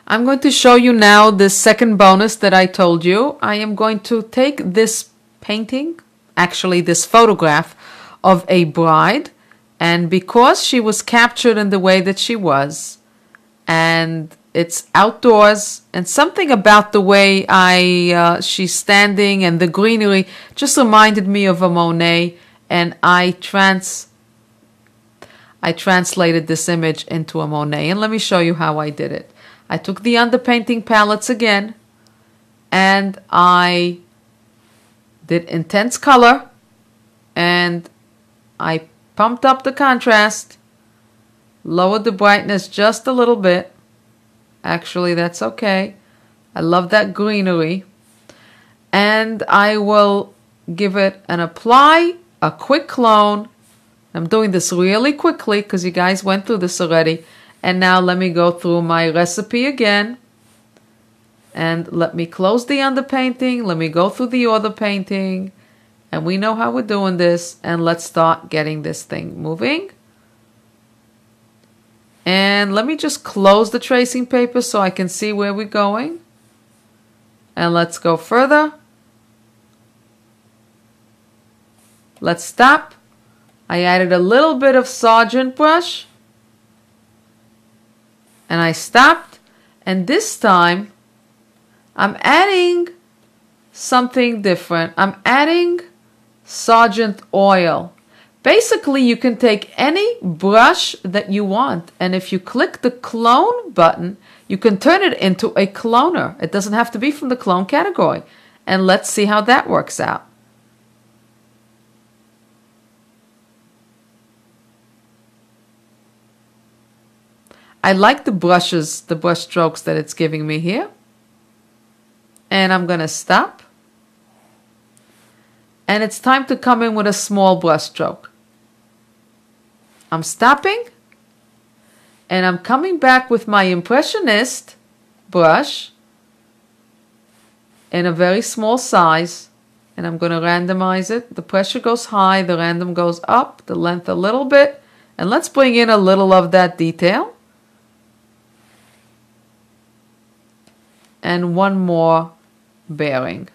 I'm going to show you now the second bonus that I told you. I am going to take this painting, actually this photograph of a bride, and because she was captured in the way that she was, and it's outdoors, and something about the way she's standing and the greenery just reminded me of a Monet, and I translated this image into a Monet, and let me show you how I did it. I took the underpainting palettes again, and I did intense color, and I pumped up the contrast, lowered the brightness just a little bit. Actually, that's okay. I love that greenery. And I will give it an apply, a quick clone. I'm doing this really quickly because you guys went through this already. And now let me go through my recipe again. And let me close the underpainting. Let me go through the other painting. And we know how we're doing this. And let's start getting this thing moving. And let me just close the tracing paper so I can see where we're going. And let's go further. Let's stop. I added a little bit of Sargent brush. And I stopped. And this time, I'm adding something different. I'm adding Sargent oil. Basically, you can take any brush that you want, and if you click the clone button, you can turn it into a cloner. It doesn't have to be from the clone category. And let's see how that works out. I like the brushes, the brush strokes that it's giving me here. And I'm going to stop. And it's time to come in with a small brush stroke. I'm stopping, and I'm coming back with my Impressionist brush in a very small size, and I'm going to randomize it. The pressure goes high, the random goes up, the length a little bit, and let's bring in a little of that detail. And one more bearing.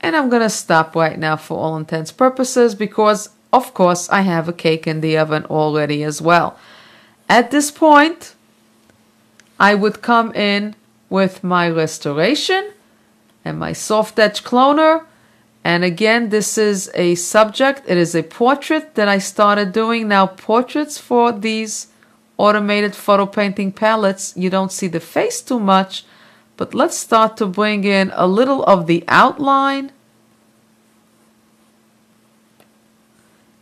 And I'm going to stop right now for all intents purposes because, of course, I have a cake in the oven already as well. At this point, I would come in with my restoration and my soft edge cloner. And again, this is a subject. It is a portrait that I started doing. Now, portraits for these automated photo painting palettes, you don't see the face too much. But let's start to bring in a little of the outline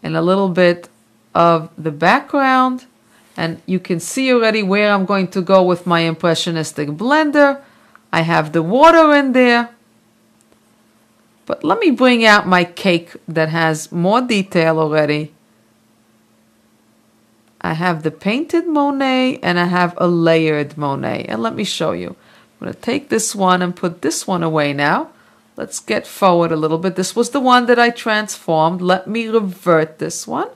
and a little bit of the background. And you can see already where I'm going to go with my Impressionistic blender. I have the water in there. But let me bring out my cake that has more detail already. I have the painted Monet and I have a layered Monet. And let me show you. I'm going to take this one and put this one away now. Let's get forward a little bit. This was the one that I transformed. Let me revert this one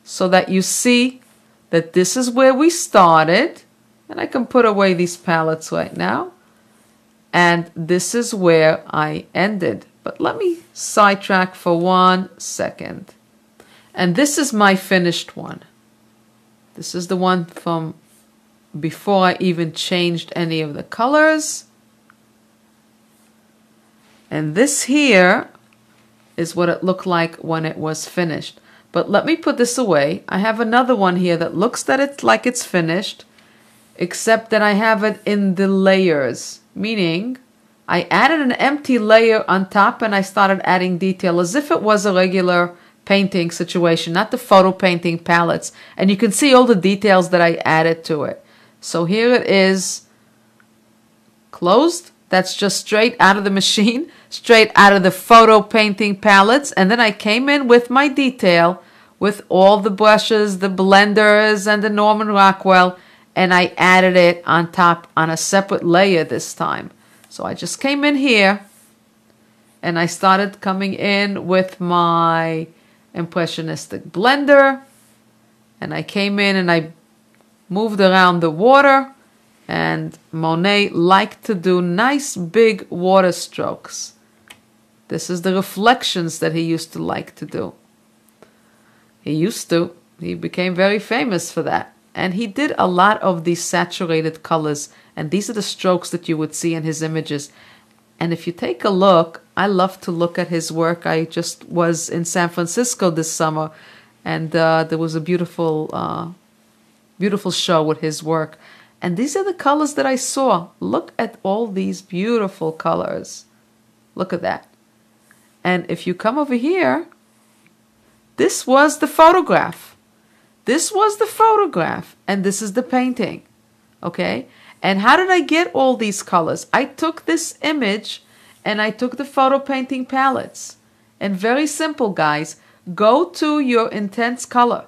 so that you see that this is where we started. And I can put away these palettes right now. And this is where I ended. But let me sidetrack for 1 second. And this is my finished one. This is the one from before I even changed any of the colors. And this here is what it looked like when it was finished. But let me put this away. I have another one here that looks that it's like it's finished, except that I have it in the layers, meaning I added an empty layer on top and I started adding detail as if it was a regular painting situation, not the photo painting palettes. And you can see all the details that I added to it. So here it is closed. That's just straight out of the machine, straight out of the photo painting palettes. And then I came in with my detail with all the brushes, the blenders, and the Norman Rockwell, and I added it on top on a separate layer this time. So I just came in here and I started coming in with my Impressionistic blender, and I came in and I moved around the water, and Monet liked to do nice big water strokes. This is the reflections that he used to like to do. He became very famous for that. And he did a lot of these saturated colors, and these are the strokes that you would see in his images. And if you take a look, I love to look at his work. I just was in San Francisco this summer, and there was a beautiful, beautiful show with his work. And these are the colors that I saw. Look at all these beautiful colors. Look at that. And if you come over here, this was the photograph. This was the photograph, and this is the painting. Okay? And how did I get all these colors? I took this image and I took the photo painting palettes. And very simple, guys. Go to your intense color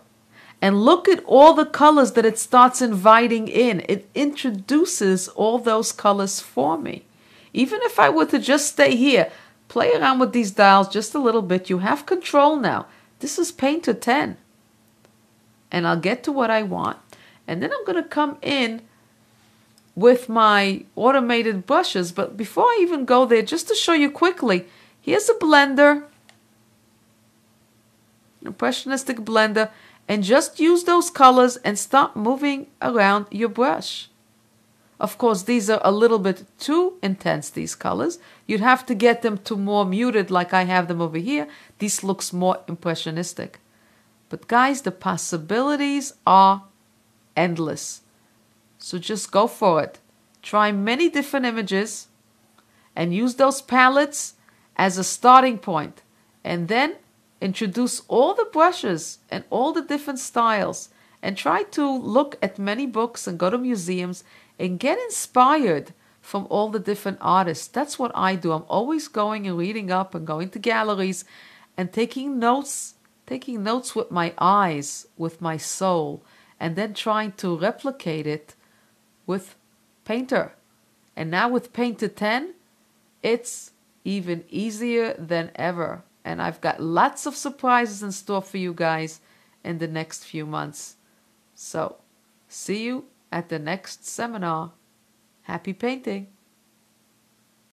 and look at all the colors that it starts inviting in. It introduces all those colors for me. Even if I were to just stay here, play around with these dials just a little bit, you have control now. This is Painter 10. And I'll get to what I want. And then I'm going to come in with my automated brushes. But before I even go there, just to show you quickly, here's a blender, impressionistic blender, and just use those colors and start moving around your brush. Of course, these are a little bit too intense, these colors. You'd have to get them to more muted like I have them over here. This looks more impressionistic. But guys, the possibilities are endless. So just go for it. Try many different images and use those palettes as a starting point. And then introduce all the brushes and all the different styles. And try to look at many books and go to museums and get inspired from all the different artists. That's what I do. I'm always going and reading up and going to galleries and taking notes with my eyes, with my soul, and then trying to replicate it with Painter. And now with Painter 10, it's even easier than ever. And I've got lots of surprises in store for you guys in the next few months. So, see you at the next seminar. Happy painting!